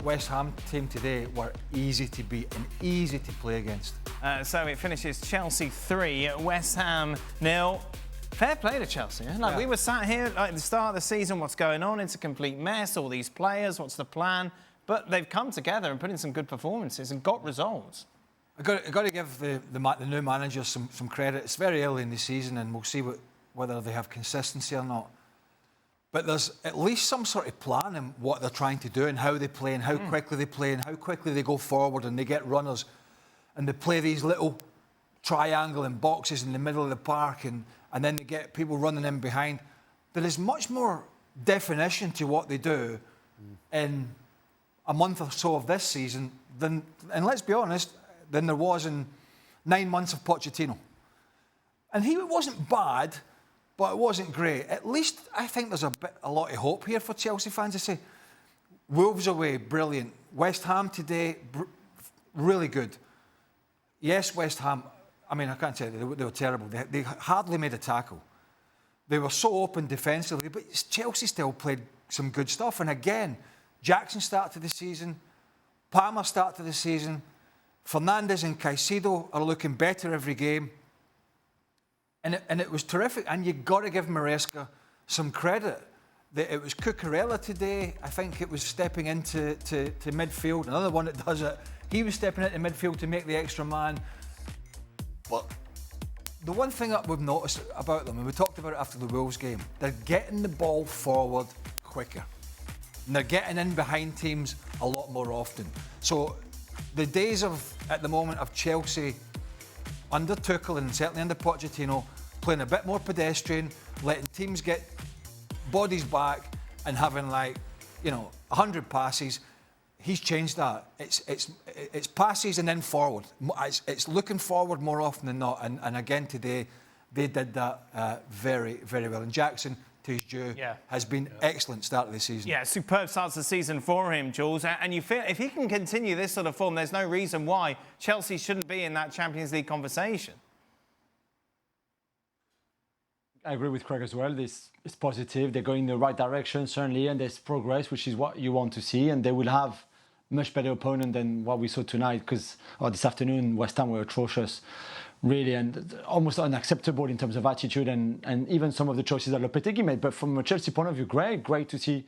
West Ham team today were easy to beat and easy to play against. So it finishes Chelsea 3, West Ham 0. Fair play to Chelsea. Like, we were sat here at the start of the season, what's going on? It's a complete mess, all these players, what's the plan? But they've come together and put in some good performances and got results. I've got to give the new manager some credit. It's very early in the season and we'll see whether they have consistency or not. But there's at least some sort of plan in what they're trying to do and how they play and how quickly they play and how quickly they go forward and they get runners and they play these little triangle and boxes in the middle of the park and then they get people running in behind. There is much more definition to what they do in a month or so of this season than, and let's be honest, than there was in 9 months of Pochettino. And he wasn't bad, but it wasn't great. At least I think there's a lot of hope here for Chelsea fans. I say, Wolves away, brilliant. West Ham today, really good. Yes, West Ham, I mean, I can't say they were terrible. They hardly made a tackle. They were so open defensively, but Chelsea still played some good stuff. And again, Jackson start to the season, Palmer start to the season, Fernandes and Caicedo are looking better every game. And it was terrific. And you've got to give Maresca some credit. It was Cucurella today. I think it was stepping into midfield. Another one that does it. He was stepping into midfield to make the extra man. But the one thing that we've noticed about them, and we talked about it after the Wolves game, they're getting the ball forward quicker. And they're getting in behind teams a lot more often. So the days at the moment, of Chelsea under Tuchel and certainly under Pochettino, playing a bit more pedestrian, letting teams get bodies back and having 100 passes. He's changed that. It's passes and then forward. It's looking forward more often than not. And again today, they did that very, very well. And Jackson, to his due, has been excellent start of the season. Yeah, superb starts the season for him, Jules. And you feel if he can continue this sort of form, there's no reason why Chelsea shouldn't be in that Champions League conversation. I agree with Craig as well. It's positive. They're going in the right direction, certainly, and there's progress, which is what you want to see. And they will have much better opponent than what we saw tonight, because this afternoon West Ham were atrocious, really, and almost unacceptable in terms of attitude and even some of the choices that Lopetegui made. But from a Chelsea point of view, great to see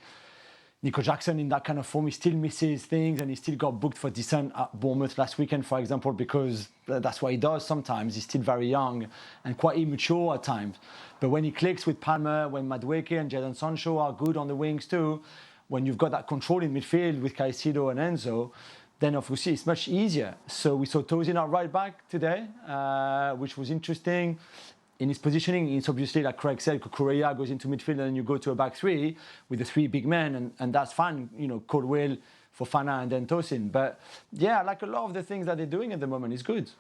Nicol Jackson in that kind of form. He still misses things and he still got booked for dissent at Bournemouth last weekend, for example, because that's what he does sometimes. He's still very young and quite immature at times. But when he clicks with Palmer, when Madueke and Jadon Sancho are good on the wings too, when you've got that control in midfield with Caicedo and Enzo, then obviously it's much easier. So we saw Tosin at right back today, which was interesting. In his positioning, it's obviously, like Craig said, Cucurella goes into midfield and then you go to a back three with the three big men, and that's fine, Colwill, Fofana and then Tosin. But yeah, like a lot of the things that they're doing at the moment is good.